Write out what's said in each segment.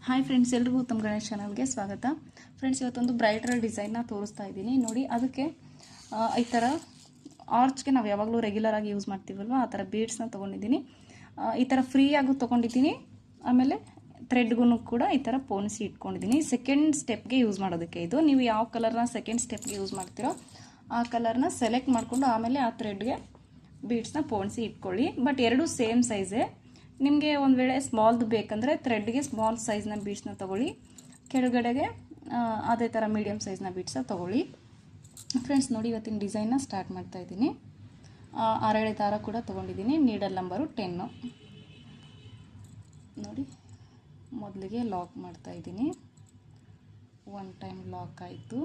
Hi friends, ಎಲ್ರಿಗೂ ತಮ್ಮ ಗಣೇಶ್ ಚಾನಲ್ಗೆ ಸ್ವಾಗತ. ಫ್ರೆಂಡ್ಸ್, ಇವತ್ತೊಂದು ಬ್ರೈಡಲ್ ಡಿಸೈನ್ನ ತೋರಿಸ್ತಾ ಇದ್ದೀನಿ ನೋಡಿ. ಅದಕ್ಕೆ ಈ ಥರ ಆರ್ಚ್ಗೆ ನಾವು ಯಾವಾಗಲೂ ರೆಗ್ಯುಲರ್ ಆಗಿ ಯೂಸ್ ಮಾಡ್ತೀವಲ್ವ, ಆ ಥರ ಬೀಡ್ಸ್ನ ತೊಗೊಂಡಿದ್ದೀನಿ. ಈ ಥರ ಫ್ರೀಯಾಗೂ ತೊಗೊಂಡಿದ್ದೀನಿ. ಆಮೇಲೆ ಥ್ರೆಡ್ಗೂ ಕೂಡ ಈ ಥರ ಪೋಣಿಸಿ ಇಟ್ಕೊಂಡಿದ್ದೀನಿ. ಸೆಕೆಂಡ್ ಸ್ಟೆಪ್ಗೆ ಯೂಸ್ ಮಾಡೋದಕ್ಕೆ ಇದು. ನೀವು ಯಾವ ಕಲರ್ನ ಸೆಕೆಂಡ್ ಸ್ಟೆಪ್ಗೆ ಯೂಸ್ ಮಾಡ್ತೀರೋ ಆ ಕಲರ್ನ ಸೆಲೆಕ್ಟ್ ಮಾಡಿಕೊಂಡು ಆಮೇಲೆ ಆ ಥ್ರೆಡ್ಗೆ ಬೀಡ್ಸ್ನ ಪೋಣಿಸಿ ಇಟ್ಕೊಳ್ಳಿ. ಬಟ್ ಎರಡೂ ಸೇಮ್ ಸೈಜೇ. ನಿಮಗೆ ಒಂದು ವೇಳೆ ಸ್ಮಾಲ್ದು ಬೇಕಂದರೆ ಥ್ರೆಡ್ಗೆ ಸ್ಮಾಲ್ ಸೈಜ್ನ ಬೀಡ್ಸ್ನ ತೊಗೊಳ್ಳಿ, ಕೆಳಗಡೆಗೆ ಅದೇ ಥರ ಮೀಡಿಯಮ್ ಸೈಜ್ನ ಬೀಡ್ಸ್ನ ತೊಗೊಳ್ಳಿ. ಫ್ರೆಂಡ್ಸ್ ನೋಡಿ, ಇವತ್ತಿನ ಡಿಸೈನ್ನ ಸ್ಟಾರ್ಟ್ ಮಾಡ್ತಾಯಿದ್ದೀನಿ. ಅರಳೆ ದಾರ ಕೂಡ ತೊಗೊಂಡಿದ್ದೀನಿ. ನೀಡಲ್ ನಂಬರು 10 ನೋಡಿ. ಮೊದಲಿಗೆ ಲಾಕ್ ಮಾಡ್ತಾಯಿದ್ದೀನಿ. 1 ಟೈಮ್ ಲಾಕ್ ಆಯಿತು.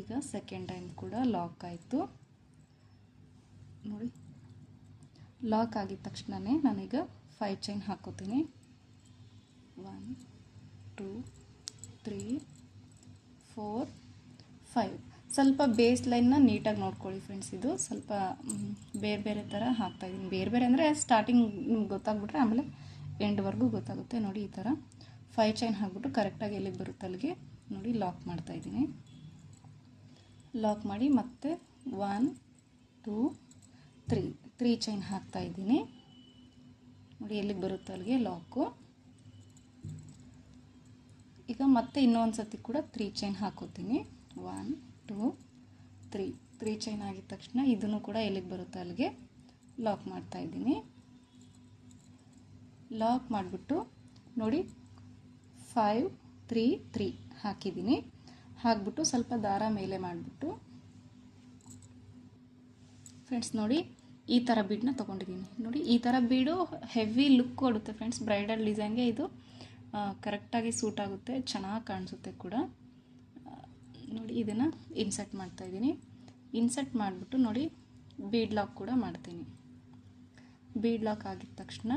ಈಗ ಸೆಕೆಂಡ್ ಟೈಮ್ ಕೂಡ ಲಾಕ್ ಆಯಿತು ನೋಡಿ. ಲಾಕ್ ಆಗಿದ ತಕ್ಷಣವೇ ನಾನೀಗ 5 ಚೈನ್ ಹಾಕೋತೀನಿ. 1 2 3 4 5. ಸ್ವಲ್ಪ ಬೇಸ್ ಲೈನ್ನ ನೀಟಾಗಿ ನೋಡ್ಕೊಳ್ಳಿ ಫ್ರೆಂಡ್ಸ್. ಇದು ಸ್ವಲ್ಪ ಬೇರೆ ಬೇರೆ ಥರ ಹಾಕ್ತಾಯಿದ್ದೀನಿ. ಬೇರೆ ಬೇರೆ ಅಂದರೆ ಸ್ಟಾರ್ಟಿಂಗ್ ನಿಮ್ಗೆ ಗೊತ್ತಾಗ್ಬಿಟ್ರೆ ಆಮೇಲೆ ಎಂಡ್ವರೆಗೂ ಗೊತ್ತಾಗುತ್ತೆ ನೋಡಿ. ಈ ಥರ 5 ಚೈನ್ ಹಾಕ್ಬಿಟ್ಟು ಕರೆಕ್ಟಾಗಿ ಎಲ್ಲಿಗೆ ಬರುತ್ತೆ ಅಲ್ಲಿಗೆ ನೋಡಿ ಲಾಕ್ ಮಾಡ್ತಾಯಿದ್ದೀನಿ. ಲಾಕ್ ಮಾಡಿ ಮತ್ತೆ 1 2 3 ಚೈನ್ ಹಾಕ್ತಾಯಿದ್ದೀನಿ ನೋಡಿ. ಎಲ್ಲಿಗೆ ಬರುತ್ತೆ ಅಲ್ಲಿಗೆ ಲಾಕು. ಈಗ ಮತ್ತೆ ಇನ್ನೊಂದು ಸತಿ ಕೂಡ 3 ಚೈನ್ ಹಾಕೋತೀನಿ. 1 2 3 ಚೈನ್ ಆಗಿದ ತಕ್ಷಣ ಇದನ್ನು ಕೂಡ ಎಲ್ಲಿಗೆ ಬರುತ್ತೆ ಅಲ್ಲಿಗೆ ಲಾಕ್ ಮಾಡ್ತಾಯಿದ್ದೀನಿ. ಲಾಕ್ ಮಾಡಿಬಿಟ್ಟು ನೋಡಿ 5 3 3 ಹಾಕಿದ್ದೀನಿ. ಹಾಕ್ಬಿಟ್ಟು ಸ್ವಲ್ಪ ದಾರ ಮೇಲೆ ಮಾಡಿಬಿಟ್ಟು ಫ್ರೆಂಡ್ಸ್ ನೋಡಿ ಈ ಥರ ಬೀಡನ್ನ ತೊಗೊಂಡಿದ್ದೀನಿ ನೋಡಿ. ಈ ಥರ ಬೀಡು ಹೆವಿ ಲುಕ್ ಕೊಡುತ್ತೆ ಫ್ರೆಂಡ್ಸ್. ಬ್ರೈಡಲ್ ಡಿಸೈನ್ಗೆ ಇದು ಕರೆಕ್ಟಾಗಿ ಸೂಟ್ ಆಗುತ್ತೆ, ಚೆನ್ನಾಗಿ ಕಾಣಿಸುತ್ತೆ ಕೂಡ ನೋಡಿ. ಇದನ್ನು ಇನ್ಸರ್ಟ್ ಮಾಡ್ತಾಯಿದ್ದೀನಿ. ಇನ್ಸರ್ಟ್ ಮಾಡಿಬಿಟ್ಟು ನೋಡಿ ಬೀಡ್ ಲಾಕ್ ಕೂಡ ಮಾಡ್ತೀನಿ. ಬೀಡ್ ಲಾಕ್ ಆಗಿದ ತಕ್ಷಣ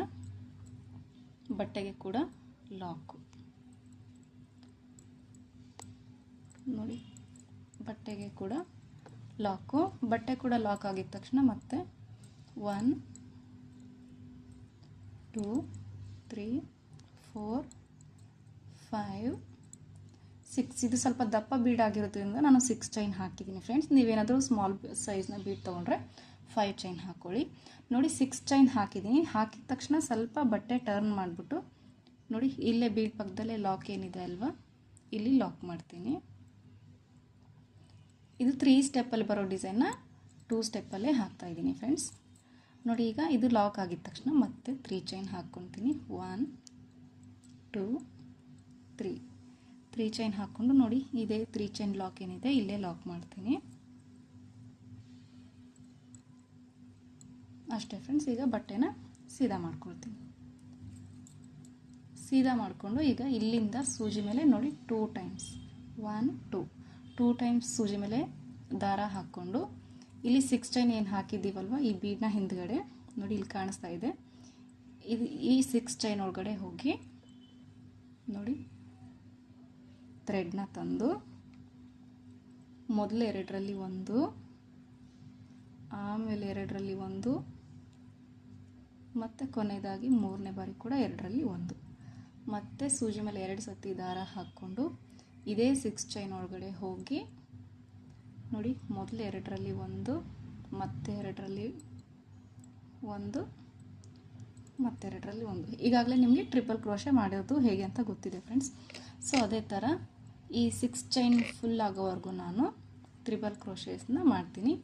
ಬಟ್ಟೆಗೆ ಕೂಡ ಲಾಕು ನೋಡಿ. ಬಟ್ಟೆಗೆ ಕೂಡ ಲಾಕು. ಬಟ್ಟೆ ಕೂಡ ಲಾಕ್ ಆಗಿದ ತಕ್ಷಣ ಮತ್ತೆ 1 2 3 4 5 6. ಇದು ಸ್ವಲ್ಪ ದಪ್ಪ ಬೀಡ್ ಆಗಿರೋದ್ರಿಂದ ನಾನು 6 ಚೈನ್ ಹಾಕಿದ್ದೀನಿ ಫ್ರೆಂಡ್ಸ್. ನೀವೇನಾದರೂ ಸ್ಮಾಲ್ ಸೈಜ್ನ ಬೀಡ್ ತೊಗೊಂಡ್ರೆ 5 ಚೈನ್ ಹಾಕ್ಕೊಳ್ಳಿ ನೋಡಿ. 6 ಚೈನ್ ಹಾಕಿದ್ದೀನಿ. ಹಾಕಿದ ತಕ್ಷಣ ಸ್ವಲ್ಪ ಬಟ್ಟೆ ಟರ್ನ್ ಮಾಡಿಬಿಟ್ಟು ನೋಡಿ ಇಲ್ಲೇ ಬೀಡ್ ಪಕ್ಕದಲ್ಲೇ ಲಾಕ್ ಏನಿದೆ ಅಲ್ವಾ, ಇಲ್ಲಿ ಲಾಕ್ ಮಾಡ್ತೀನಿ. ಇದು 3 ಸ್ಟೆಪ್ಪಲ್ಲಿ ಬರೋ ಡಿಸೈನ್ನ 2 ಸ್ಟೆಪ್ಪಲ್ಲೇ ಹಾಕ್ತಾಯಿದ್ದೀನಿ ಫ್ರೆಂಡ್ಸ್ ನೋಡಿ. ಈಗ ಇದು ಲಾಕ್ ಆಗಿದ ತಕ್ಷಣ ಮತ್ತೆ 3 ಚೈನ್ ಹಾಕ್ಕೊತೀನಿ. 1 2 3 ಚೈನ್ ಹಾಕ್ಕೊಂಡು ನೋಡಿ ಇದೇ 3 ಚೈನ್ ಲಾಕ್ ಏನಿದೆ ಇಲ್ಲೇ ಲಾಕ್ ಮಾಡ್ತೀನಿ ಅಷ್ಟೇ ಫ್ರೆಂಡ್ಸ್. ಈಗ ಬಟ್ಟೆನ ಸೀದಾ ಮಾಡ್ಕೊಳ್ತೀನಿ. ಸೀದಾ ಮಾಡಿಕೊಂಡು ಈಗ ಇಲ್ಲಿಂದ ಸೂಜಿ ಮೇಲೆ ನೋಡಿ 2 ಟೈಮ್ಸ್ 1 2 ಟೈಮ್ಸ್ ಸೂಜಿ ಮೇಲೆ ದಾರ ಹಾಕ್ಕೊಂಡು ಇಲ್ಲಿ 6 ಚೈನ್ ಏನು ಹಾಕಿದ್ದೀವಲ್ವ ಈ ಬೀಡ್ನ ಹಿಂದ್ಗಡೆ ನೋಡಿ ಇಲ್ಲಿ ಕಾಣಿಸ್ತಾ ಇದೆ. ಇದು ಈ 6 ಚೈನ್ ಒಳಗಡೆ ಹೋಗಿ ನೋಡಿ ಥ್ರೆಡ್ನ ತಂದು ಮೊದಲು 2ರಲ್ಲಿ 1, ಆಮೇಲೆ 2ರಲ್ಲಿ 1, ಮತ್ತು ಕೊನೆಯದಾಗಿ 3ನೇ ಬಾರಿ ಕೂಡ 2ರಲ್ಲಿ 1. ಮತ್ತು ಸೂಜಿ ಮೇಲೆ 2 ಸತಿ ದಾರ ಹಾಕ್ಕೊಂಡು ಇದೇ 6 ಚೈನ್ ಒಳಗಡೆ ಹೋಗಿ ನೋಡಿ ಮೊದಲು 2ರಲ್ಲಿ 1, ಮತ್ತೆ 2ರಲ್ಲಿ 1, ಮತ್ತೆ 2ರಲ್ಲಿ 1. ಈಗಾಗಲೇ ನಿಮಗೆ ಟ್ರಿಪಲ್ ಕ್ರೋಶೆ ಮಾಡೋದು ಹೇಗೆ ಅಂತ ಗೊತ್ತಿದೆ ಫ್ರೆಂಡ್ಸ್. ಸೊ ಅದೇ ಥರ ಈ 6 ಚೈನ್ ಫುಲ್ ಆಗೋವರೆಗೂ ನಾನು ಟ್ರಿಪಲ್ ಕ್ರೋಶೇಸ್ನ ಮಾಡ್ತೀನಿ.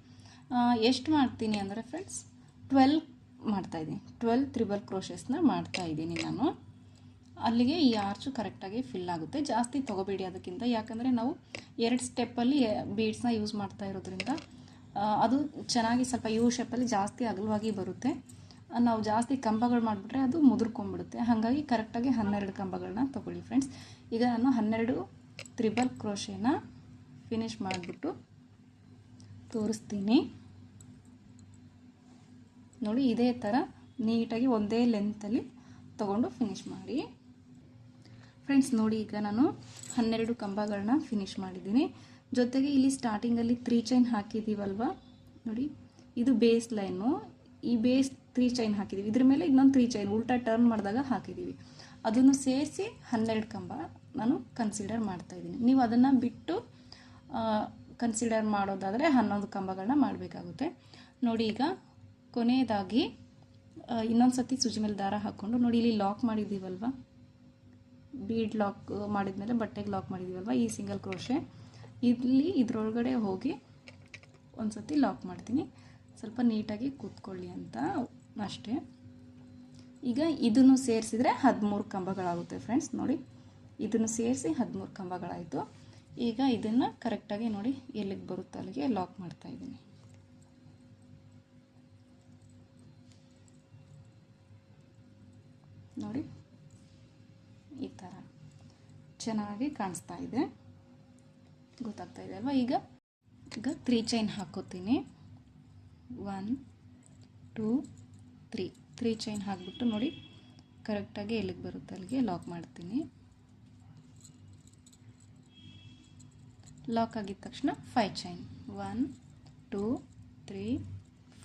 ಎಷ್ಟು ಮಾಡ್ತೀನಿ ಅಂದರೆ ಫ್ರೆಂಡ್ಸ್ 12 ಮಾಡ್ತಾಯಿದ್ದೀನಿ. 12 ಟ್ರಿಪಲ್ ಕ್ರೋಶೇಸ್ನ ಮಾಡ್ತಾಯಿದ್ದೀನಿ ನಾನು. ಅಲ್ಲಿಗೆ ಈ ಆರ್ಚು ಕರೆಕ್ಟಾಗಿ ಫಿಲ್ ಆಗುತ್ತೆ. ಜಾಸ್ತಿ ತೊಗೋಬೇಡಿ ಅದಕ್ಕಿಂತ, ಯಾಕಂದರೆ ನಾವು 2 ಸ್ಟೆಪ್ಪಲ್ಲಿ ಬೀಡ್ಸ್ನ ಯೂಸ್ ಮಾಡ್ತಾ ಇರೋದ್ರಿಂದ ಅದು ಚೆನ್ನಾಗಿ ಸ್ವಲ್ಪ ಯು ಶೇಪಲ್ಲಿ ಜಾಸ್ತಿ ಅಗಲವಾಗಿ ಬರುತ್ತೆ. ನಾವು ಜಾಸ್ತಿ ಕಂಬಗಳು ಮಾಡಿಬಿಟ್ರೆ ಅದು ಮುದುರ್ಕೊಂಡ್ಬಿಡುತ್ತೆ. ಹಾಗಾಗಿ ಕರೆಕ್ಟಾಗಿ 12 ಕಂಬಗಳನ್ನ ತೊಗೊಳ್ಳಿ ಫ್ರೆಂಡ್ಸ್. ಈಗ ನಾನು 12 ಟ್ರಿಪಲ್ ಕ್ರೋಶೇನ ಫಿನಿಷ್ ಮಾಡಿಬಿಟ್ಟು ತೋರಿಸ್ತೀನಿ ನೋಡಿ. ಇದೇ ಥರ ನೀಟಾಗಿ ಒಂದೇ ಲೆಂತಲ್ಲಿ ತೊಗೊಂಡು ಫಿನಿಷ್ ಮಾಡಿ ಫ್ರೆಂಡ್ಸ್ ನೋಡಿ. ಈಗ ನಾನು 12 ಕಂಬಗಳನ್ನ ಫಿನಿಷ್ ಮಾಡಿದ್ದೀನಿ. ಜೊತೆಗೆ ಇಲ್ಲಿ ಸ್ಟಾರ್ಟಿಂಗಲ್ಲಿ 3 ಚೈನ್ ಹಾಕಿದ್ದೀವಲ್ವ ನೋಡಿ, ಇದು ಬೇಸ್ ಲೈನು. ಈ ಬೇಸ್ 3 ಚೈನ್ ಹಾಕಿದ್ದೀವಿ, ಇದ್ರ ಮೇಲೆ ಇನ್ನೊಂದು 3 ಚೈನ್ ಉಲ್ಟಾ ಟರ್ನ್ ಮಾಡಿದಾಗ ಹಾಕಿದ್ದೀವಿ. ಅದನ್ನು ಸೇರಿಸಿ 12 ಕಂಬ ನಾನು ಕನ್ಸಿಡರ್ ಮಾಡ್ತಾಯಿದ್ದೀನಿ. ನೀವು ಅದನ್ನು ಬಿಟ್ಟು ಕನ್ಸಿಡರ್ ಮಾಡೋದಾದರೆ 11 ಕಂಬಗಳನ್ನ ಮಾಡಬೇಕಾಗುತ್ತೆ. ನೋಡಿ, ಈಗ ಕೊನೆಯದಾಗಿ ಇನ್ನೊಂದು ಸತಿ ಸೂಜಿ ಮೇಲೆ ದಾರ ಹಾಕ್ಕೊಂಡು ನೋಡಿ, ಇಲ್ಲಿ ಲಾಕ್ ಮಾಡಿದ್ದೀವಲ್ವ, ಬೀಡ್ ಲಾಕ್ ಮಾಡಿದ್ಮೇಲೆ ಬಟ್ಟೆಗೆ ಲಾಕ್ ಮಾಡಿದ್ದೀವಲ್ವ, ಈ ಸಿಂಗಲ್ ಕ್ರೋಶೆ ಇಲ್ಲಿ ಇದರೊಳಗಡೆ ಹೋಗಿ ಒಂದು ಸತಿ ಲಾಕ್ ಮಾಡ್ತೀನಿ, ಸ್ವಲ್ಪ ನೀಟಾಗಿ ಕೂತ್ಕೊಳ್ಳಿ ಅಂತ ಅಷ್ಟೇ. ಈಗ ಇದನ್ನು ಸೇರಿಸಿದ್ರೆ 13 ಕಂಬಗಳಾಗುತ್ತೆ ಫ್ರೆಂಡ್ಸ್. ನೋಡಿ, ಇದನ್ನು ಸೇರಿಸಿ 13 ಕಂಬಗಳಾಯಿತು. ಈಗ ಇದನ್ನು ಕರೆಕ್ಟಾಗಿ ನೋಡಿ ಎಲ್ಲಿಗೆ ಬರುತ್ತೆ ಅಲ್ಲಿಗೆ ಲಾಕ್ ಮಾಡ್ತಾ ಇದ್ದೀನಿ. ನೋಡಿ, ಈ ಥರ ಚೆನ್ನಾಗಿ ಕಾಣಿಸ್ತಾ ಇದೆ, ಗೊತ್ತಾಗ್ತಾ ಇದೆ ಅಲ್ವಾ? ಈಗ 3 ಚೈನ್ ಹಾಕೋತೀನಿ. 1 2 3 ಚೈನ್ ಹಾಕ್ಬಿಟ್ಟು ನೋಡಿ ಕರೆಕ್ಟಾಗಿ ಎಲ್ಲಿಗೆ ಬರುತ್ತೆ ಅಲ್ಲಿಗೆ ಲಾಕ್ ಮಾಡ್ತೀನಿ. ಲಾಕ್ ಆಗಿದ ತಕ್ಷಣ 5 ಚೈನ್ 1 2 3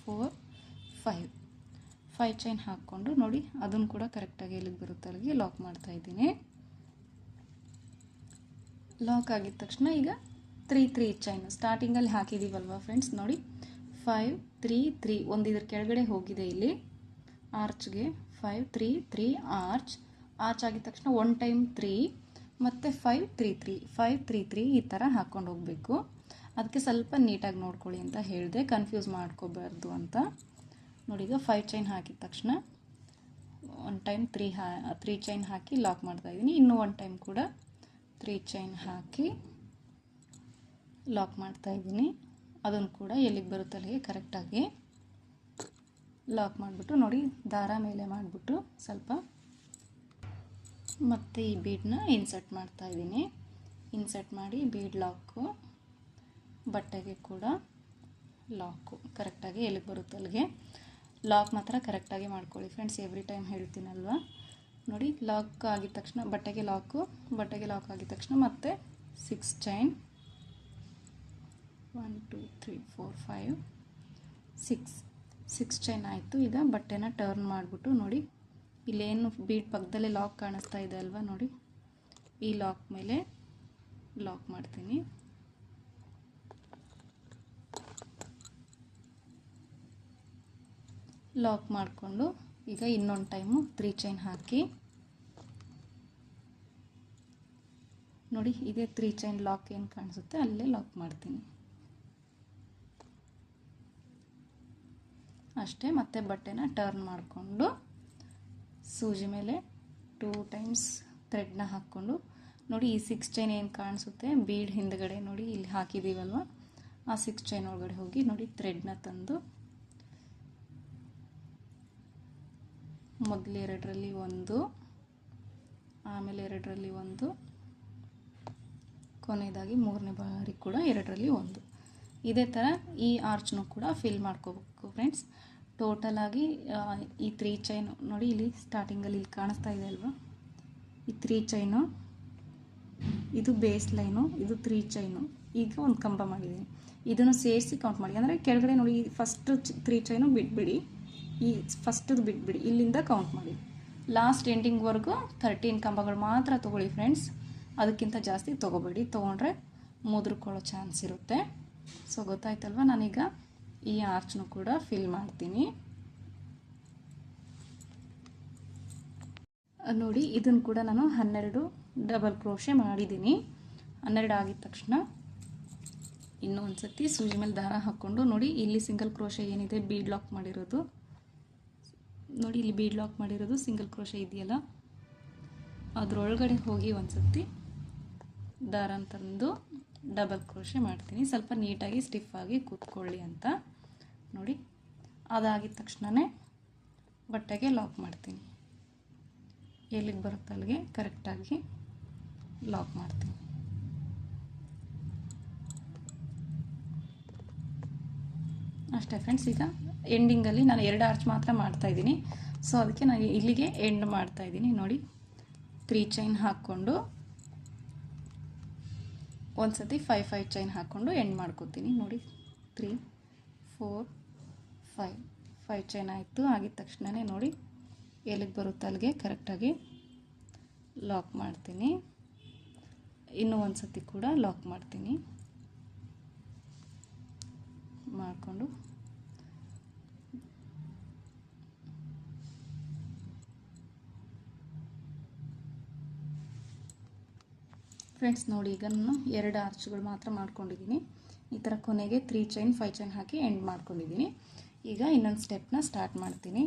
4 5 ಚೈನ್ ಹಾಕ್ಕೊಂಡು ನೋಡಿ ಅದನ್ನು ಕೂಡ ಕರೆಕ್ಟಾಗಿ ಎಲ್ಲಿಗೆ ಬರುತ್ತೆ ಅಲ್ಲಿಗೆ ಲಾಕ್ ಮಾಡ್ತಾ ಇದ್ದೀನಿ. ಲಾಕ್ ಆಗಿದ ತಕ್ಷಣ ಈಗ 3 ಚೈನ್ ಸ್ಟಾರ್ಟಿಂಗಲ್ಲಿ ಹಾಕಿದ್ದೀವಲ್ವ ಫ್ರೆಂಡ್ಸ್, ನೋಡಿ 5 3 3 ಒಂದು ಇದ್ರ ಕೆಳಗಡೆ ಹೋಗಿದೆ ಇಲ್ಲಿ ಆರ್ಚ್ಗೆ. 5 3 3 ಆರ್ಚ್ ಆಗಿದ ತಕ್ಷಣ 1 ಟೈಮ್ 3 ಮತ್ತು 5 3 3 5 3 3 ಈ ಥರ ಹಾಕ್ಕೊಂಡು ಹೋಗಬೇಕು. ಅದಕ್ಕೆ ಸ್ವಲ್ಪ ನೀಟಾಗಿ ನೋಡ್ಕೊಳ್ಳಿ ಅಂತ ಹೇಳಿದೆ, ಕನ್ಫ್ಯೂಸ್ ಮಾಡ್ಕೋಬಾರ್ದು ಅಂತ. ನೋಡಿ, ಈಗ 5 ಚೈನ್ ಹಾಕಿದ ತಕ್ಷಣ 1 ಟೈಮ್ 3 ಚೈನ್ ಹಾಕಿ ಲಾಕ್ ಮಾಡ್ತಾಯಿದ್ದೀನಿ. ಇನ್ನೂ 1 ಟೈಮ್ ಕೂಡ 3 ಚೈನ್ ಹಾಕಿ ಲಾಕ್ ಮಾಡ್ತಾಯಿದ್ದೀನಿ. ಅದನ್ನು ಕೂಡ ಎಲ್ಲಿಗೆ ಬರುತ್ತೆ ಅಲ್ಲಿಗೆ ಕರೆಕ್ಟಾಗಿ ಲಾಕ್ ಮಾಡಿಬಿಟ್ಟು ನೋಡಿ ದಾರ ಮೇಲೆ ಮಾಡಿಬಿಟ್ಟು ಸ್ವಲ್ಪ ಮತ್ತು ಈ ಬೀಡನ್ನ ಇನ್ಸರ್ಟ್ ಮಾಡ್ತಾಯಿದ್ದೀನಿ. ಇನ್ಸರ್ಟ್ ಮಾಡಿ ಬೀಡ್ ಲಾಕು, ಬಟ್ಟೆಗೆ ಕೂಡ ಲಾಕು ಕರೆಕ್ಟಾಗಿ ಎಲ್ಲಿಗೆ ಬರುತ್ತೆ ಅಲ್ಲಿಗೆ ಲಾಕ್ ಮಾತ್ರ ಕರೆಕ್ಟಾಗಿ ಮಾಡ್ಕೊಳ್ಳಿ ಫ್ರೆಂಡ್ಸ್, ಎವ್ರಿ ಟೈಮ್ ಹೇಳ್ತೀನಲ್ವ. ನೋಡಿ, ಲಾಕ್ ಆಗಿದ ತಕ್ಷಣ ಬಟ್ಟೆಗೆ ಲಾಕ್ ಆಗಿದ ತಕ್ಷಣ ಮತ್ತೆ 6 ಚೈನ್ 1 2 3 4 5 6 ಚೈನ್ ಆಯಿತು. ಈಗ ಬಟ್ಟೆನ ಟರ್ನ್ ಮಾಡಿಬಿಟ್ಟು ನೋಡಿ ಇಲ್ಲೇನು ಬೀಡ್ ಪಕ್ಕದಲ್ಲೇ ಲಾಕ್ ಕಾಣಿಸ್ತಾ ಇದೆ ಅಲ್ವಾ, ನೋಡಿ ಈ ಲಾಕ್ ಮೇಲೆ ಲಾಕ್ ಮಾಡ್ತೀನಿ. ಲಾಕ್ ಮಾಡಿಕೊಂಡು ಈಗ ಇನ್ನೊಂದು ಟೈಮು 3 ಚೈನ್ ಹಾಕಿ ನೋಡಿ ಇದೇ 3 ಚೈನ್ ಲಾಕ್ ಏನು ಕಾಣಿಸುತ್ತೆ ಅಲ್ಲೇ ಲಾಕ್ ಮಾಡ್ತೀನಿ ಅಷ್ಟೇ. ಮತ್ತೆ ಬಟ್ಟೆನ ಟರ್ನ್ ಮಾಡಿಕೊಂಡು ಸೂಜಿ ಮೇಲೆ 2 ಟೈಮ್ಸ್ ಥ್ರೆಡ್ನ ಹಾಕ್ಕೊಂಡು ನೋಡಿ ಈ 6 ಚೈನ್ ಏನು ಕಾಣಿಸುತ್ತೆ ಬೀಡ್ ಹಿಂದ್ಗಡೆ ನೋಡಿ ಇಲ್ಲಿ ಹಾಕಿದ್ದೀವಲ್ವ, ಆ 6 ಚೈನ್ ಒಳಗಡೆ ಹೋಗಿ ನೋಡಿ ಥ್ರೆಡ್ನ ತಂದು ಮೊದಲು 2ರಲ್ಲಿ 1, ಆಮೇಲೆ 2ರಲ್ಲಿ 1, ಕೊನೆಯದಾಗಿ 3ನೇ ಬಾರಿ ಕೂಡ 2ರಲ್ಲಿ 1. ಇದೇ ಥರ ಈ ಆರ್ಚ್ನು ಕೂಡ ಫಿಲ್ ಮಾಡ್ಕೋಬೇಕು ಫ್ರೆಂಡ್ಸ್. ಟೋಟಲಾಗಿ ಈ 3 ಚೈನು ನೋಡಿ ಇಲ್ಲಿ ಸ್ಟಾರ್ಟಿಂಗಲ್ಲಿ ಇಲ್ಲಿ ಕಾಣಿಸ್ತಾ ಇದೆ ಅಲ್ವಾ, ಈ 3 ಚೈನು ಇದು ಬೇಸ್ ಲೈನು, ಇದು 3 ಚೈನು. ಈಗ ಒಂದು ಕಂಬ ಮಾಡಿದ್ದೀನಿ, ಇದನ್ನು ಸೇರಿಸಿ ಕೌಂಟ್ ಮಾಡಿ. ಅಂದರೆ ಕೆಳಗಡೆ ನೋಡಿ ಫಸ್ಟ್ 3 ಚೈನು ಬಿಟ್ಬಿಡಿ, ಈ ಫಸ್ಟದು ಬಿಟ್ಬಿಡಿ, ಇಲ್ಲಿಂದ ಕೌಂಟ್ ಮಾಡಿ ಲಾಸ್ಟ್ ಎಂಡಿಂಗ್ವರೆಗೂ 13 ಕಂಬಗಳು ಮಾತ್ರ ತೊಗೊಳ್ಳಿ ಫ್ರೆಂಡ್ಸ್. ಅದಕ್ಕಿಂತ ಜಾಸ್ತಿ ತೊಗೋಬೇಡಿ, ತೊಗೊಂಡ್ರೆ ಮುದ್ರಕೊಳ್ಳೋ ಚಾನ್ಸ್ ಇರುತ್ತೆ. ಸೊ ಗೊತ್ತಾಯ್ತಲ್ವ, ನಾನೀಗ ಈ ಆರ್ಚ್ನು ಕೂಡ ಫಿಲ್ ಮಾಡ್ತೀನಿ. ನೋಡಿ ಇದನ್ನು ಕೂಡ ನಾನು 12 ಡಬಲ್ ಕ್ರೋಶೆ ಮಾಡಿದ್ದೀನಿ. 12 ಆಗಿದ ತಕ್ಷಣ ಇನ್ನೂ ಒಂದು ಸತಿ ಸೂಜಿ ಮೇಲೆ ದಾರ ಹಾಕ್ಕೊಂಡು ನೋಡಿ ಇಲ್ಲಿ ಸಿಂಗಲ್ ಕ್ರೋಶೆ ಏನಿದೆ ಬೀಡ್ ಲಾಕ್ ಮಾಡಿರೋದು ನೋಡಿ, ಇಲ್ಲಿ ಬೀಡ್ ಲಾಕ್ ಮಾಡಿರೋದು ಸಿಂಗಲ್ ಕ್ರೋಶೆ ಇದೆಯಲ್ಲ ಅದರೊಳಗಡೆ ಹೋಗಿ ಒಂದು ಸತಿ ದಾರನ ತಂದು ಡಬಲ್ ಕ್ರೋಶೆ ಮಾಡ್ತೀನಿ, ಸ್ವಲ್ಪ ನೀಟಾಗಿ ಸ್ಟಿಫಾಗಿ ಕೂತ್ಕೊಳ್ಳಿ ಅಂತ. ನೋಡಿ ಅದಾಗಿದ ತಕ್ಷಣವೇ ಬಟ್ಟೆಗೆ ಲಾಕ್ ಮಾಡ್ತೀನಿ, ಎಲ್ಲಿಗೆ ಬರುತ್ತೆ ಅಲ್ಲಿಗೆ ಕರೆಕ್ಟಾಗಿ ಲಾಕ್ ಮಾಡ್ತೀನಿ. ಅಷ್ಟೇ ಫ್ರೆಂಡ್ಸ್. ಈಗ ಎಂಡಿಂಗಲ್ಲಿ ನಾನು 2 ಆರ್ಚ್ ಮಾತ್ರ ಮಾಡ್ತಾಯಿದ್ದೀನಿ, ಸೊ ಅದಕ್ಕೆ ನಾನು ಇಲ್ಲಿಗೆ ಎಂಡ್ ಮಾಡ್ತಾಯಿದ್ದೀನಿ. ನೋಡಿ 3 ಚೈನ್ ಹಾಕ್ಕೊಂಡು ಒಂದು ಸತಿ 5 ಚೈನ್ ಹಾಕ್ಕೊಂಡು ಎಂಡ್ ಮಾಡ್ಕೋತೀನಿ. ನೋಡಿ 3 4 5 5 ಚೈನ್ ಆಯಿತು. ಆಗಿದ ತಕ್ಷಣವೇ ನೋಡಿ ಎಲ್ಲಿಗೆ ಬರುತ್ತೆ ಅಲ್ಲಿಗೆ ಕರೆಕ್ಟಾಗಿ ಲಾಕ್ ಮಾಡ್ತೀನಿ. ಇನ್ನೂ ಒಂದು ಸತಿ ಕೂಡ ಲಾಕ್ ಮಾಡ್ತೀನಿ. ಮಾಡಿಕೊಂಡು ಫ್ರೆಂಡ್ಸ್ ನೋಡಿ, ಈಗ ನಾನು 2 ಆರ್ಚ್ಗಳು ಮಾತ್ರ ಮಾಡ್ಕೊಂಡಿದ್ದೀನಿ. ಈ ಥರ ಕೊನೆಗೆ 3 ಚೈನ್ 5 ಚೈನ್ ಹಾಕಿ ಎಂಡ್ ಮಾಡ್ಕೊಂಡಿದ್ದೀನಿ. ಈಗ ಇನ್ನೊಂದು ಸ್ಟೆಪ್ನ ಸ್ಟಾರ್ಟ್ ಮಾಡ್ತೀನಿ.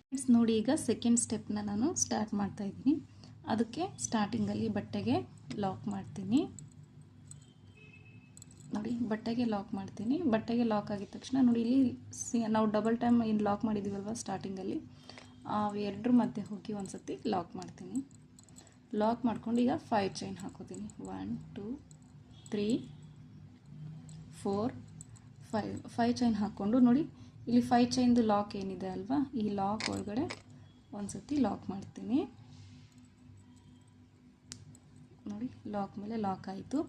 ಫ್ರೆಂಡ್ಸ್ ನೋಡಿ, ಈಗ ಸೆಕೆಂಡ್ ಸ್ಟೆಪ್ನ ನಾನು ಸ್ಟಾರ್ಟ್ ಮಾಡ್ತಾಯಿದ್ದೀನಿ. ಅದಕ್ಕೆ ಸ್ಟಾರ್ಟಿಂಗಲ್ಲಿ ಬಟ್ಟೆಗೆ ಲಾಕ್ ಮಾಡ್ತೀನಿ. ನೋಡಿ, ಬಟ್ಟೆಗೆ ಲಾಕ್ ಮಾಡ್ತೀನಿ. ಬಟ್ಟೆಗೆ ಲಾಕ್ ಆಗಿದ ತಕ್ಷಣ ನೋಡಿ, ಇಲ್ಲಿ ನಾವು ಡಬಲ್ ಟೈಮ್ ಏನು ಲಾಕ್ ಮಾಡಿದ್ದೀವಲ್ವ ಸ್ಟಾರ್ಟಿಂಗಲ್ಲಿ, ಎರಡರ ಮಧ್ಯೆ ಹೋಗಿ ಒಂದು ಸತಿ ಲಾಕ್ ಮಾಡ್ತೀನಿ. ಲಾಕ್ ಮಾಡ್ಕೊಂಡು ಈಗ 5 ಚೈನ್ ಹಾಕೋತೀನಿ. 1 2 3 4 5 ಚೈನ್ ಹಾಕ್ಕೊಂಡು ನೋಡಿ, ಇಲ್ಲಿ 5 ಚೈನ್ದು ಲಾಕ್ ಏನಿದೆ ಅಲ್ವಾ, ಈ ಲಾಕ್ ಒಳಗಡೆ ಒಂದು ಸತಿ ಲಾಕ್ ಮಾಡ್ತೀನಿ. ನೋಡಿ, ಲಾಕ್ ಮೇಲೆ ಲಾಕ್ ಆಯಿತು.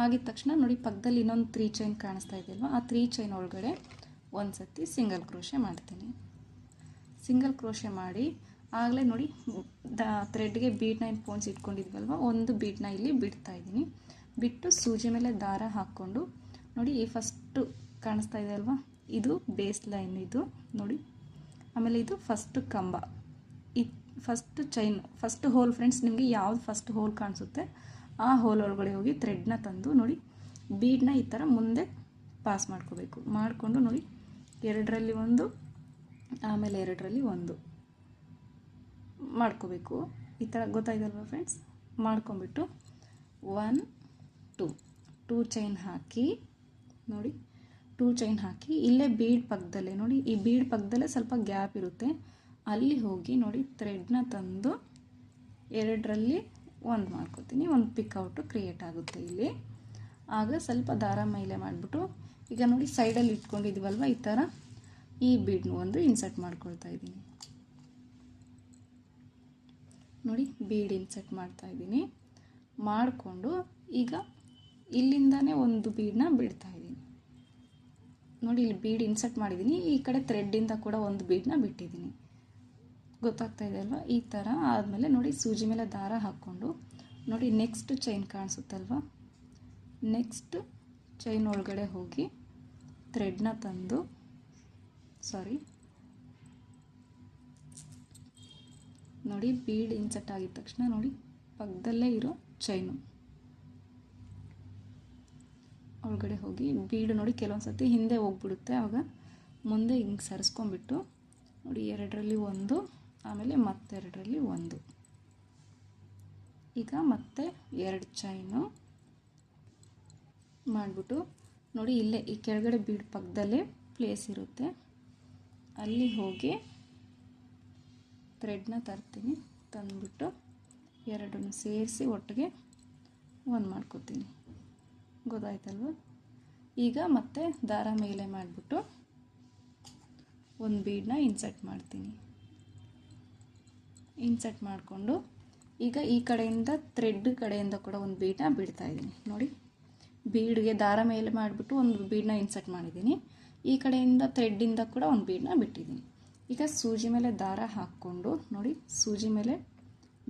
ಆಗಿದ ತಕ್ಷಣ ನೋಡಿ, ಪಕ್ಕದಲ್ಲಿ ಇನ್ನೊಂದು 3 ಚೈನ್ ಕಾಣಿಸ್ತಾ ಇದೆಯಲ್ವ, ಆ 3 ಚೈನ್ ಒಳಗಡೆ ಒಂದು ಸತಿ ಸಿಂಗಲ್ ಕ್ರೋಶೆ ಮಾಡ್ತೀನಿ. ಸಿಂಗಲ್ ಕ್ರೋಶೆ ಮಾಡಿ ಆಗಲೇ ನೋಡಿ ಥ್ರೆಡ್ಗೆ ಬೀಡ್ 9 ಪೋನ್ಸ್ ಇಟ್ಕೊಂಡಿದ್ವಲ್ವ, ಒಂದು ಬೀಡನ್ನ ಇಲ್ಲಿ ಬಿಡ್ತಾ ಇದ್ದೀನಿ. ಬಿಟ್ಟು ಸೂಜಿ ಮೇಲೆ ದಾರ ಹಾಕ್ಕೊಂಡು ನೋಡಿ, ಈ ಫಸ್ಟು ಕಾಣಿಸ್ತಾ ಇದೆ ಅಲ್ವಾ, ಇದು ಬೇಸ್ ಲೈನ್ ಇದು ನೋಡಿ. ಆಮೇಲೆ ಇದು ಫಸ್ಟ್ ಕಂಬ, ಈ first chain first hole. Friends, ನಿಮಗೆ ಯಾವ್ದು ಫಸ್ಟ್ ಹೋಲ್ ಕಾಣಿಸುತ್ತೆ ಆ ಹೋಲ್ ಒಳಗಡೆ ಹೋಗಿ ಥ್ರೆಡ್ನ ತಂದು ನೋಡಿ, ಬೀಡನ್ನ ಈ ಥರ ಮುಂದೆ ಪಾಸ್ ಮಾಡ್ಕೋಬೇಕು. ಮಾಡಿಕೊಂಡು ನೋಡಿ, 2ರಲ್ಲಿ 1 ಆಮೇಲೆ 2ರಲ್ಲಿ 1 ಮಾಡ್ಕೋಬೇಕು. ಈ ಥರ ಗೊತ್ತಾಯ್ತಲ್ವ ಫ್ರೆಂಡ್ಸ್? ಮಾಡ್ಕೊಂಬಿಟ್ಟು 1 2 ಚೈನ್ ಹಾಕಿ ನೋಡಿ, 2 ಚೈನ್ ಹಾಕಿ ಇಲ್ಲೇ ಬೀಡ್ ಪಕ್ಕದಲ್ಲೇ ನೋಡಿ, ಈ ಬೀಡ್ ಪಕ್ಕದಲ್ಲೇ ಸ್ವಲ್ಪ ಗ್ಯಾಪ್ ಇರುತ್ತೆ, ಅಲ್ಲಿ ಹೋಗಿ ನೋಡಿ ಥ್ರೆಡ್ನ ತಂದು 2ರಲ್ಲಿ 1 ಮಾಡ್ಕೋತೀನಿ. ಒಂದು ಪಿಕ್ಔಟು ಕ್ರಿಯೇಟ್ ಆಗುತ್ತೆ ಇಲ್ಲಿ. ಆಗ ಸ್ವಲ್ಪ ದಾರ ಮೈಲೆ ಮಾಡಿಬಿಟ್ಟು ಈಗ ನೋಡಿ ಸೈಡಲ್ಲಿ ಇಟ್ಕೊಂಡಿದ್ದೀವಲ್ವ, ಈ ಥರ ಈ ಬೀಡ್ನ ಒಂದು ಇನ್ಸರ್ಟ್ ಮಾಡ್ಕೊಳ್ತಾ ಇದ್ದೀನಿ. ನೋಡಿ, ಬೀಡ್ ಇನ್ಸರ್ಟ್ ಮಾಡ್ತಾ ಇದ್ದೀನಿ. ಮಾಡಿಕೊಂಡು ಈಗ ಇಲ್ಲಿಂದನೇ ಒಂದು ಬೀಡನ್ನ ಬಿಡ್ತಾ ಇದ್ದೀನಿ. ನೋಡಿ, ಇಲ್ಲಿ ಬೀಡ್ ಇನ್ಸರ್ಟ್ ಮಾಡಿದ್ದೀನಿ, ಈ ಕಡೆ ಥ್ರೆಡ್ಡಿಂದ ಕೂಡ ಒಂದು ಬೀಡನ್ನ ಬಿಟ್ಟಿದ್ದೀನಿ. ಗೊತ್ತಾಗ್ತಾ ಇದೆ ಅಲ್ವಾ? ಈ ಥರ ಆದಮೇಲೆ ನೋಡಿ, ಸೂಜಿ ಮೇಲೆ ದಾರ ಹಾಕ್ಕೊಂಡು ನೋಡಿ, ನೆಕ್ಸ್ಟ್ ಚೈನ್ ಕಾಣಿಸುತ್ತಲ್ವ, ನೆಕ್ಸ್ಟ್ ಚೈನ್ ಒಳಗಡೆ ಹೋಗಿ ಥ್ರೆಡ್ನ ತಂದು ನೋಡಿ, ಬೀಡ್ ಇನ್ಸರ್ಟ್ ಆಗಿದ ತಕ್ಷಣ ನೋಡಿ, ಪಕ್ಕದಲ್ಲೇ ಇರೋ ಚೈನು ಒಳಗಡೆ ಹೋಗಿ ಬೀಡು ನೋಡಿ ಕೆಲವೊಂದು ಸತಿ ಹಿಂದೆ ಹೋಗ್ಬಿಡುತ್ತೆ, ಆವಾಗ ಮುಂದೆ ಹಿಂಗೆ ಸರಿಸ್ಕೊಂಡ್ಬಿಟ್ಟು ನೋಡಿ, 2ರಲ್ಲಿ 1 ಆಮೇಲೆ ಮತ್ತೆ 2ರಲ್ಲಿ 1. ಈಗ ಮತ್ತೆ 2 ಚೈನು ಮಾಡಿಬಿಟ್ಟು ನೋಡಿ, ಇಲ್ಲೇ ಈ ಕೆಳಗಡೆ ಬೀಡ್ ಪಕ್ಕದಲ್ಲೇ ಪ್ಲೇಸ್ ಇರುತ್ತೆ, ಅಲ್ಲಿ ಹೋಗಿ ಥ್ರೆಡ್ನ ತರ್ತೀನಿ. ತಂದುಬಿಟ್ಟು 2 ಸೇರಿಸಿ ಒಟ್ಟಿಗೆ 1 ಮಾಡ್ಕೋತೀನಿ. ಗೊತ್ತಾಯ್ತಲ್ವ? ಈಗ ಮತ್ತೆ ದಾರ ಮೇಲೆ ಮಾಡಿಬಿಟ್ಟು ಒಂದು ಬೀಡನ್ನ ಇನ್ಸರ್ಟ್ ಮಾಡ್ತೀನಿ. ಇನ್ಸರ್ಟ್ ಮಾಡಿಕೊಂಡು ಈಗ ಈ ಕಡೆಯಿಂದ ಥ್ರೆಡ್ ಕಡೆಯಿಂದ ಕೂಡ ಒಂದು ಬೀಡನ್ನ ಬಿಡ್ತಾ ಇದ್ದೀನಿ. ನೋಡಿ, ಬೀಡ್ಗೆ ದಾರ ಮೇಲೆ ಮಾಡಿಬಿಟ್ಟು ಒಂದು ಬೀಡನ್ನ ಇನ್ಸರ್ಟ್ ಮಾಡಿದ್ದೀನಿ, ಈ ಕಡೆಯಿಂದ ಥ್ರೆಡ್ಡಿಂದ ಕೂಡ ಒಂದು ಬೀಡನ್ನ ಬಿಟ್ಟಿದ್ದೀನಿ. ಈಗ ಸೂಜಿ ಮೇಲೆ ದಾರ ಹಾಕ್ಕೊಂಡು ನೋಡಿ, ಸೂಜಿ ಮೇಲೆ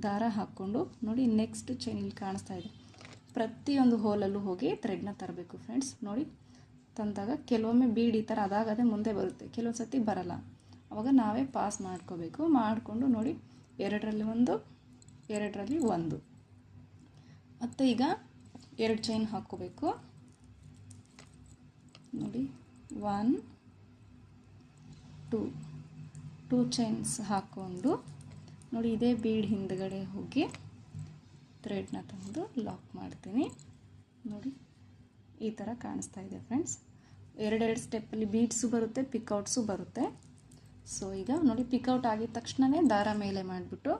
ದಾರ ಹಾಕ್ಕೊಂಡು ನೋಡಿ, ನೆಕ್ಸ್ಟ್ ಚೈನ್ ಇಲ್ಲಿ ಕಾಣಿಸ್ತಾ ಇದೆ, ಪ್ರತಿಯೊಂದು ಹೋಲಲ್ಲೂ ಹೋಗಿ ಥ್ರೆಡ್ನ ತರಬೇಕು ಫ್ರೆಂಡ್ಸ್. ನೋಡಿ, ತಂದಾಗ ಕೆಲವೊಮ್ಮೆ ಬೀಡ್ ಈ ಥರ ಅದಾಗದೇ ಮುಂದೆ ಬರುತ್ತೆ, ಕೆಲವೊಂದು ಸತಿ ಬರಲ್ಲ, ಆವಾಗ ನಾವೇ ಪಾಸ್ ಮಾಡ್ಕೋಬೇಕು. ಮಾಡಿಕೊಂಡು ನೋಡಿ, 2ರಲ್ಲಿ 1 2ರಲ್ಲಿ 1 ಮತ್ತು ಈಗ 2 ಚೈನ್ ಹಾಕ್ಕೋಬೇಕು. ನೋಡಿ, 1 2 ಚೈನ್ಸ್ ಹಾಕ್ಕೊಂಡು ನೋಡಿ, ಇದೇ ಬೀಡ್ ಹಿಂದ್ಗಡೆ ಹೋಗಿ ಥ್ರೆಡ್ನ ತಂದು ಲಾಕ್ ಮಾಡ್ತೀನಿ. ನೋಡಿ, ಈ ಥರ ಕಾಣಿಸ್ತಾ ಇದೆ ಫ್ರೆಂಡ್ಸ್. 2 ಸ್ಟೆಪ್ಪಲ್ಲಿ ಬೀಡ್ಸು ಬರುತ್ತೆ, ಪಿಕ್ಔಟ್ಸು ಬರುತ್ತೆ. ಸೊ ಈಗ ನೋಡಿ, ಪಿಕ್ಔಟ್ ಆಗಿದ ತಕ್ಷಣವೇ ದಾರ ಮೇಲೆ ಮಾಡಿಬಿಟ್ಟು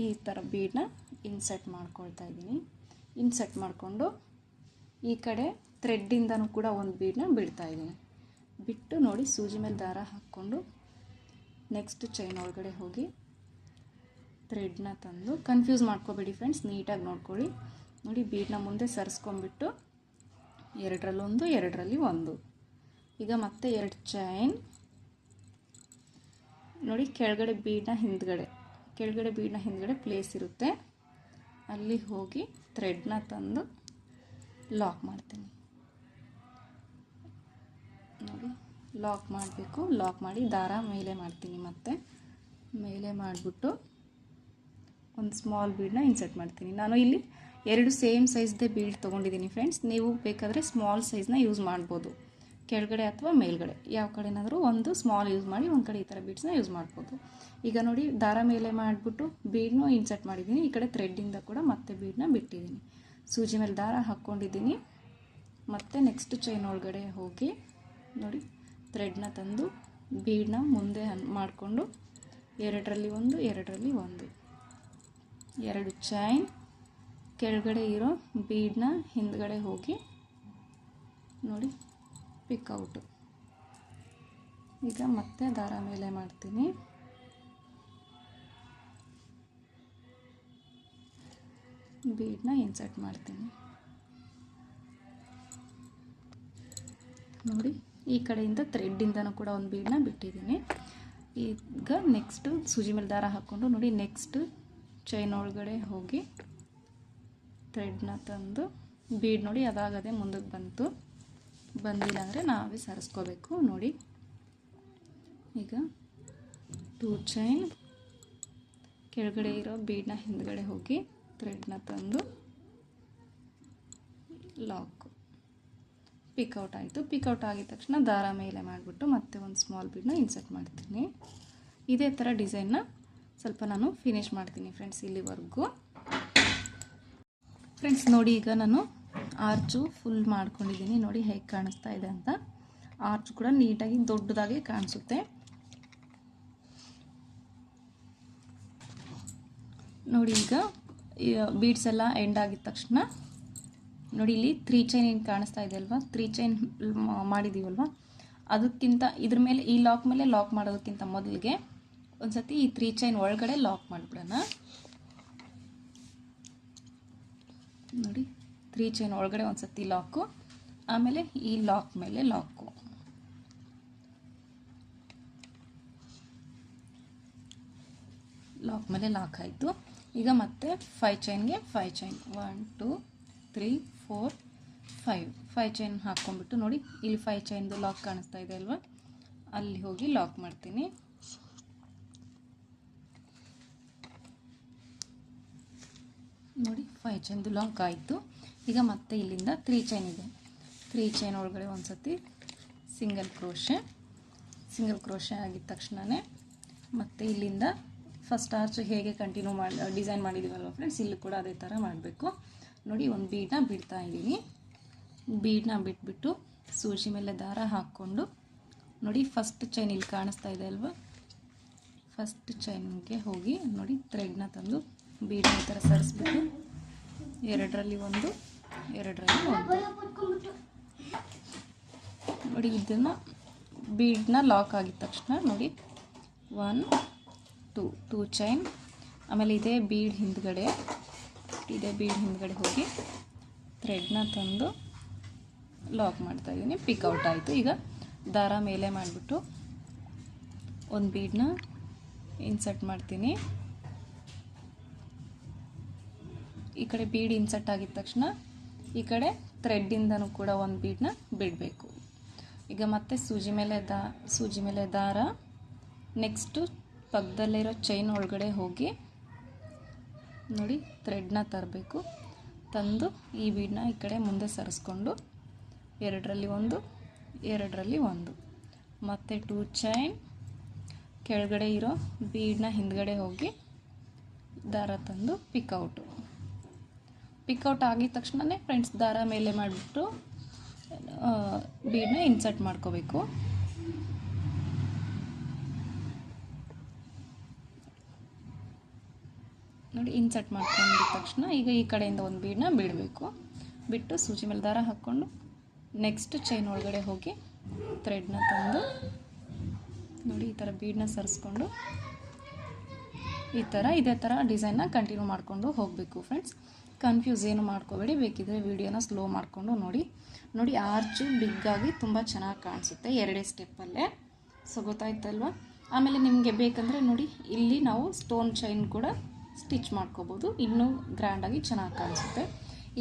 ಈ ಥರ ಬೀಡನ್ನ ಇನ್ಸರ್ಟ್ ಮಾಡ್ಕೊಳ್ತಾ ಇದ್ದೀನಿ. ಇನ್ಸರ್ಟ್ ಮಾಡಿಕೊಂಡು ಈ ಕಡೆ ಥ್ರೆಡ್ಡಿಂದನೂ ಕೂಡ ಒಂದು ಬೀಡನ್ನ ಬಿಡ್ತಾ ಇದ್ದೀನಿ. ಬಿಟ್ಟು ನೋಡಿ, ಸೂಜಿ ಮೇಲೆ ದಾರ ಹಾಕ್ಕೊಂಡು ನೆಕ್ಸ್ಟ್ ಚೈನ್ ಒಳಗಡೆ ಹೋಗಿ ಥ್ರೆಡ್ನ ತಂದು, ಕನ್ಫ್ಯೂಸ್ ಮಾಡ್ಕೋಬೇಡಿ ಫ್ರೆಂಡ್ಸ್, ನೀಟಾಗಿ ನೋಡ್ಕೊಳ್ಳಿ. ನೋಡಿ, ಬೀಡನ್ನ ಮುಂದೆ ಸರಿಸ್ಕೊಂಡ್ಬಿಟ್ಟು 2ರಲ್ಲಿ 1 2ರಲ್ಲಿ 1 ಈಗ ಮತ್ತೆ 2 ಚೈನ್ ನೋಡಿ, ಕೆಳಗಡೆ ಬೀಡ್ನ ಹಿಂದ್ಗಡೆ ಪ್ಲೇಸ್ ಇರುತ್ತೆ, ಅಲ್ಲಿ ಹೋಗಿ ಥ್ರೆಡ್ನ ತಂದು ಲಾಕ್ ಮಾಡ್ತೀನಿ. ನೋಡಿ ಲಾಕ್ ಮಾಡಬೇಕು. ಲಾಕ್ ಮಾಡಿ ದಾರ ಮೇಲೆ ಮಾಡ್ತೀನಿ. ಮತ್ತೆ ಮೇಲೆ ಮಾಡಿಬಿಟ್ಟು ಒಂದು ಸ್ಮಾಲ್ ಬೀಡನ್ನ ಇನ್ಸರ್ಟ್ ಮಾಡ್ತೀನಿ. ನಾನು ಇಲ್ಲಿ 2 ಸೇಮ್ ಸೈಜ್ದೇ ಬೀಡ್ ತೊಗೊಂಡಿದ್ದೀನಿ ಫ್ರೆಂಡ್ಸ್. ನೀವು ಬೇಕಾದರೆ ಸ್ಮಾಲ್ ಸೈಜ್ನ ಯೂಸ್ ಮಾಡ್ಬೋದು, ಕೆಳಗಡೆ ಅಥವಾ ಮೇಲ್ಗಡೆ ಯಾವ ಕಡೆನಾದರೂ ಒಂದು ಸ್ಮಾಲ್ ಯೂಸ್ ಮಾಡಿ ಒಂದು ಕಡೆ ಈ ಥರ ಬೀಡ್ಸ್ನ ಯೂಸ್ ಮಾಡ್ಬೋದು. ಈಗ ನೋಡಿ ದಾರ ಮೇಲೆ ಮಾಡಿಬಿಟ್ಟು ಬೀಡ್ನೂ ಇನ್ಸರ್ಟ್ ಮಾಡಿದ್ದೀನಿ. ಈ ಕಡೆ ಥ್ರೆಡ್ಡಿಂದ ಕೂಡ ಮತ್ತೆ ಬೀಡನ್ನ ಬಿಟ್ಟಿದ್ದೀನಿ. ಸೂಜಿ ಮೇಲೆ ದಾರ ಹಾಕ್ಕೊಂಡಿದ್ದೀನಿ. ಮತ್ತು ನೆಕ್ಸ್ಟ್ ಚೈನ್ ಒಳಗಡೆ ಹೋಗಿ ನೋಡಿ ಥ್ರೆಡ್ನ ತಂದು ಬೀಡನ್ನ ಮುಂದೆ ಮಾಡಿಕೊಂಡು 2ರಲ್ಲಿ 1 2 ಚೈನ್ ಕೆಳಗಡೆ ಇರೋ ಬೀಡನ್ನ ಹಿಂದ್ಗಡೆ ಹೋಗಿ ನೋಡಿ ಪಿಕ್ಔಟು. ಈಗ ಮತ್ತೆ ದಾರ ಮೇಲೆ ಮಾಡ್ತೀನಿ. ಬೀಡನ್ನ ಇನ್ಸರ್ಟ್ ಮಾಡ್ತೀನಿ. ನೋಡಿ ಈ ಕಡೆಯಿಂದ ಥ್ರೆಡ್ಡಿಂದನೂ ಕೂಡ ಒಂದು ಬೀಡನ್ನ ಬಿಟ್ಟಿದ್ದೀನಿ. ಈಗ ನೆಕ್ಸ್ಟು ಸೂಜಿ ಮೇಲೆ ದಾರ ಹಾಕ್ಕೊಂಡು ನೋಡಿ ನೆಕ್ಸ್ಟ್ ಚೈನ್ ಒಳಗಡೆ ಹೋಗಿ ಥ್ರೆಡ್ನ ತಂದು ಬೀಡ್ ನೋಡಿ ಅದಾಗದೆ ಮುಂದಕ್ಕೆ ಬಂದಿಲ್ಲ ಅಂದರೆ ನಾವೇ ಸರಿಸ್ಕೋಬೇಕು. ನೋಡಿ ಈಗ 2 ಚೈನ್ ಕೆಳಗಡೆ ಇರೋ ಬೀಡನ್ನ ಹಿಂದ್ಗಡೆ ಹೋಗಿ ಥ್ರೆಡ್ನ ತಂದು ಲಾಕ್, ಪಿಕ್ಔಟ್ ಆಯಿತು. ಪಿಕ್ಔಟ್ ಆಗಿದ ತಕ್ಷಣ ದಾರ ಮೇಲೆ ಮಾಡಿಬಿಟ್ಟು ಮತ್ತೆ ಒಂದು ಸ್ಮಾಲ್ ಬೀಡನ್ನ ಇನ್ಸರ್ಟ್ ಮಾಡ್ತೀನಿ. ಇದೇ ಥರ ಡಿಸೈನ್ನ ಸ್ವಲ್ಪ ನಾನು ಫಿನಿಶ್ ಮಾಡ್ತೀನಿ ಫ್ರೆಂಡ್ಸ್ ಇಲ್ಲಿವರೆಗೂ. ಫ್ರೆಂಡ್ಸ್ ನೋಡಿ ಈಗ ನಾನು ಆರ್ಚು ಫುಲ್ ಮಾಡ್ಕೊಂಡಿದ್ದೀನಿ. ನೋಡಿ ಹೇಗೆ ಕಾಣಿಸ್ತಾ ಇದೆ ಅಂತ. ಆರ್ಚ್ ಕೂಡ ನೀಟಾಗಿ ದೊಡ್ಡದಾಗಿ ಕಾಣಿಸುತ್ತೆ. ನೋಡಿ ಈಗ ಬೀಡ್ಸ್ ಎಲ್ಲ ಎಂಡ್ ಆಗಿದ ತಕ್ಷಣ ನೋಡಿ ಇಲ್ಲಿ 3 ಚೈನ್ ಏನು ಕಾಣಿಸ್ತಾ ಇದೆ ಅಲ್ವಾ, 3 ಚೈನ್ ಮಾಡಿದ್ದೀವಲ್ವ, ಅದಕ್ಕಿಂತ ಇದ್ರ ಮೇಲೆ ಈ ಲಾಕ್ ಮೇಲೆ ಲಾಕ್ ಮಾಡೋದಕ್ಕಿಂತ ಮೊದಲಿಗೆ ಒಂದು ಸತಿ ಈ 3 ಚೈನ್ ಒಳಗಡೆ ಲಾಕ್ ಮಾಡಿಬಿಡೋಣ. ನೋಡಿ 3 ಚೈನ್ ಒಳಗಡೆ ಒಂದು ಸತಿ ಲಾಕು, ಆಮೇಲೆ ಈ ಲಾಕ್ ಮೇಲೆ ಲಾಕು. ಲಾಕ್ ಮೇಲೆ ಲಾಕ್ ಆಯಿತು. ಈಗ ಮತ್ತೆ 5 ಚೈನ್ಗೆ 5 ಚೈನ್ 1 2 3 4 5 ಚೈನ್ ಹಾಕ್ಕೊಂಡ್ಬಿಟ್ಟು ನೋಡಿ ಇಲ್ಲಿ 5 ಚೈನ್ದು ಲಾಕ್ ಕಾಣಿಸ್ತಾ ಇದೆ ಅಲ್ವಾ, ಅಲ್ಲಿ ಹೋಗಿ ಲಾಕ್ ಮಾಡ್ತೀನಿ. ನೋಡಿ 5 ಚೈನ್ದು ಲಾಕ್ ಆಯಿತು. ಈಗ ಮತ್ತೆ ಇಲ್ಲಿಂದ 3 ಚೈನ್ ಇದೆ, 3 ಚೈನ್ ಒಳಗಡೆ ಒಂದು ಸತಿ ಸಿಂಗಲ್ ಕ್ರೋಶೆ ಆಗಿದ ತಕ್ಷಣವೇ ಮತ್ತೆ ಇಲ್ಲಿಂದ ಫಸ್ಟ್ ಆರ್ಚ್ ಹೇಗೆ ಕಂಟಿನ್ಯೂ ಡಿಸೈನ್ ಮಾಡಿದ್ದೀವಲ್ವ ಫ್ರೆಂಡ್ಸ್, ಇಲ್ಲಿ ಕೂಡ ಅದೇ ಥರ ಮಾಡಬೇಕು. ನೋಡಿ ಒಂದು ಬೀಡನ್ನ ಬಿಡ್ತಾ ಇದ್ದೀನಿ. ಬೀಡನ್ನ ಬಿಟ್ಬಿಟ್ಟು ಸೂಜಿ ಮೇಲೆ ದಾರ ಹಾಕ್ಕೊಂಡು ನೋಡಿ ಫಸ್ಟ್ ಚೈನ್ ಇಲ್ಲಿ ಕಾಣಿಸ್ತಾ ಇದೆ ಅಲ್ವಾ, ಫಸ್ಟ್ ಚೈನ್ಗೆ ಹೋಗಿ ನೋಡಿ ಥ್ರೆಡ್ನ ತಂದು ಬೀಡನ್ನ ಈ ಥರ ಸರಿಸ್ಬಿಟ್ಟು 2ರಲ್ಲಿ 1 ನೋಡಿ ಇದನ್ನು ಬೀಡನ್ನ ಲಾಕ್ ಆಗಿದ ತಕ್ಷಣ ನೋಡಿ 1 2 ಚೈನ್, ಆಮೇಲೆ ಇದೇ ಬೀಡ್ ಹಿಂದ್ಗಡೆ ಹೋಗಿ ಥ್ರೆಡ್ನ ತಂದು ಲಾಕ್ ಮಾಡ್ತಾ ಇದ್ದೀನಿ. ಪಿಕ್ಔಟ್ ಆಯಿತು. ಈಗ ದಾರ ಮೇಲೆ ಮಾಡಿಬಿಟ್ಟು ಒಂದು ಬೀಡನ್ನ ಇನ್ಸರ್ಟ್ ಮಾಡ್ತೀನಿ. ಈ ಕಡೆ ಬೀಡ್ ಇನ್ಸರ್ಟ್ ಆಗಿದ ತಕ್ಷಣ ಈ ಕಡೆ ಥ್ರೆಡ್ಡಿಂದನೂ ಕೂಡ ಒಂದು ಬೀಡನ್ನ ಬಿಡಬೇಕು. ಈಗ ಮತ್ತೆ ಸೂಜಿ ಮೇಲೆ ದಾರ ನೆಕ್ಸ್ಟು ಪಕ್ಕದಲ್ಲಿರೋ ಚೈನ್ ಒಳಗಡೆ ಹೋಗಿ ನೋಡಿ ಥ್ರೆಡ್ನ ತರಬೇಕು. ತಂದು ಈ ಬೀಡನ್ನ ಈ ಕಡೆ ಮುಂದೆ ಸರಿಸ್ಕೊಂಡು 2ರಲ್ಲಿ 1 ಮತ್ತು 2 ಚೈನ್ ಕೆಳಗಡೆ ಇರೋ ಬೀಡನ್ನ ಹಿಂದ್ಗಡೆ ಹೋಗಿ ದಾರ ತಂದು ಪಿಕ್ಔಟ್ ಆಗಿದ ತಕ್ಷಣವೇ ಫ್ರೆಂಡ್ಸ್ ದಾರ ಮೇಲೆ ಮಾಡಿಬಿಟ್ಟು ಬೀಡನ್ನ ಇನ್ಸರ್ಟ್ ಮಾಡ್ಕೋಬೇಕು. ನೋಡಿ ಇನ್ಸರ್ಟ್ ಮಾಡ್ಕೊಂಡಿದ್ದ ತಕ್ಷಣ ಈಗ ಈ ಕಡೆಯಿಂದ ಒಂದು ಬೀಡನ್ನ ಬಿಡಬೇಕು. ಬಿಟ್ಟು ಸೂಜಿ ಮೇಲೆ ದಾರ ಹಾಕ್ಕೊಂಡು ನೆಕ್ಸ್ಟ್ ಚೈನ್ ಒಳಗಡೆ ಹೋಗಿ ಥ್ರೆಡ್ನ ತಂದು ನೋಡಿ ಈ ಥರ ಬೀಡನ್ನ ಸರಿಸ್ಕೊಂಡು ಇದೇ ಥರ ಡಿಸೈನ್ನ ಕಂಟಿನ್ಯೂ ಮಾಡಿಕೊಂಡು ಹೋಗಬೇಕು ಫ್ರೆಂಡ್ಸ್. ಕನ್ಫ್ಯೂಸ್ ಏನು ಮಾಡ್ಕೋಬೇಡಿ, ಬೇಕಿದ್ರೆ ವಿಡಿಯೋನ ಸ್ಲೋ ಮಾಡಿಕೊಂಡು ನೋಡಿ ಆರ್ಚು ಬಿಗ್ಗಾಗಿ ತುಂಬ ಚೆನ್ನಾಗಿ ಕಾಣಿಸುತ್ತೆ ಎರಡೇ ಸ್ಟೆಪ್ಪಲ್ಲೇ. ಸೊ ಗೊತ್ತಾಯ್ತಲ್ವ. ಆಮೇಲೆ ನಿಮಗೆ ಬೇಕಂದರೆ ನೋಡಿ ಇಲ್ಲಿ ನಾವು ಸ್ಟೋನ್ ಚೈನ್ ಕೂಡ ಸ್ಟಿಚ್ ಮಾಡ್ಕೋಬೋದು, ಇನ್ನೂ ಗ್ರ್ಯಾಂಡಾಗಿ ಚೆನ್ನಾಗಿ ಕಾಣಿಸುತ್ತೆ.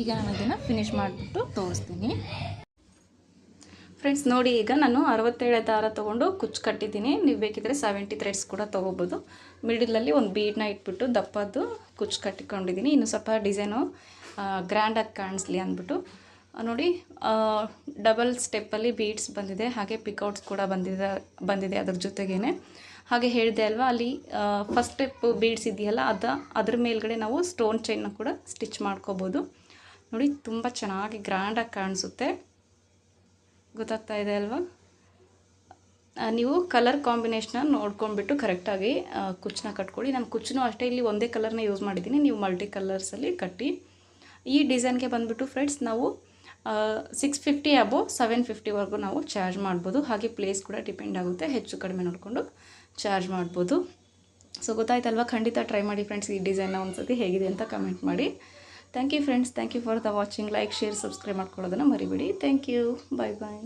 ಈಗ ನಾನು ಇದನ್ನು ಫಿನಿಶ್ ಮಾಡಿಬಿಟ್ಟು ತೋರಿಸ್ತೀನಿ ಫ್ರೆಂಡ್ಸ್. ನೋಡಿ ಈಗ ನಾನು 67 ದಾರ ತೊಗೊಂಡು ಕುಚ್ಚು ಕಟ್ಟಿದ್ದೀನಿ. ನೀವು ಬೇಕಿದ್ರೆ 70 ಥ್ರೆಡ್ಸ್ ಕೂಡ ತೊಗೋಬೋದು. ಮಿಡಲಲ್ಲಿ ಒಂದು ಬೀಡನ್ನ ಇಟ್ಬಿಟ್ಟು ದಪ್ಪದ್ದು ಕುಚ್ಚು ಕಟ್ಟಿಕೊಂಡಿದ್ದೀನಿ. ಇನ್ನು ಸ್ವಲ್ಪ ಡಿಸೈನು ಗ್ರ್ಯಾಂಡಾಗಿ ಕಾಣಿಸ್ಲಿ ಅಂದ್ಬಿಟ್ಟು ನೋಡಿ ಡಬಲ್ ಸ್ಟೆಪ್ಪಲ್ಲಿ ಬೀಡ್ಸ್ ಬಂದಿದೆ, ಹಾಗೆ ಪಿಕೌಟ್ಸ್ ಕೂಡ ಬಂದಿದೆ ಅದ್ರ ಜೊತೆಗೇ. ಹಾಗೆ ಹೇಳಿದೆ ಅಲ್ವಾ, ಅಲ್ಲಿ ಫಸ್ಟ್ ಸ್ಟೆಪ್ ಬೀಡ್ಸ್ ಇದೆಯಲ್ಲ ಅದ್ರ ಮೇಲ್ಗಡೆ ನಾವು ಸ್ಟೋನ್ ಚೈನ್ನ ಕೂಡ ಸ್ಟಿಚ್ ಮಾಡ್ಕೋಬೋದು. ನೋಡಿ ತುಂಬ ಚೆನ್ನಾಗಿ ಗ್ರ್ಯಾಂಡಾಗಿ ಕಾಣಿಸುತ್ತೆ, ಗೊತ್ತಾಗ್ತಾ ಇದೆ ಅಲ್ವಾ. ನೀವು ಕಲರ್ ಕಾಂಬಿನೇಷನ್ನ ನೋಡ್ಕೊಂಡ್ಬಿಟ್ಟು ಕರೆಕ್ಟಾಗಿ ಕುಚ್ಚನ್ನ ಕಟ್ಕೊಳ್ಳಿ. ನಾನು ಕುಚ್ಚನ್ನು ಅಷ್ಟೇ ಇಲ್ಲಿ ಒಂದೇ ಕಲರ್ನ ಯೂಸ್ ಮಾಡಿದ್ದೀನಿ, ನೀವು ಮಲ್ಟಿ ಕಲರ್ಸಲ್ಲಿ ಕಟ್ಟಿ. ಈ ಡಿಸೈನ್ಗೆ ಬಂದುಬಿಟ್ಟು ಫ್ರೆಂಡ್ಸ್ ನಾವು 650 ಅಬೋವ್ 750ವರೆಗೂ ನಾವು ಚಾರ್ಜ್ ಮಾಡ್ಬೋದು. ಹಾಗೆ ಪ್ಲೇಸ್ ಕೂಡ ಡಿಪೆಂಡ್ ಆಗುತ್ತೆ, ಹೆಚ್ಚು ಕಡಿಮೆ ನೋಡಿಕೊಂಡು ಚಾರ್ಜ್ ಮಾಡ್ಬೋದು. ಸೊ ಗೊತ್ತಾಯ್ತಲ್ವ, ಖಂಡಿತ ಟ್ರೈ ಮಾಡಿ ಫ್ರೆಂಡ್ಸ್. ಈ ಡಿಸೈನ್ನ ಒಂದ್ಸತಿ ಹೇಗಿದೆ ಅಂತ ಕಮೆಂಟ್ ಮಾಡಿ. Thank you friends, thank you for the watching. Like, share, subscribe ಮಾಡ್ಕೊಳ್ಳೋದನ್ನು ಮರಿಬೇಡಿ. Thank you, bye bye.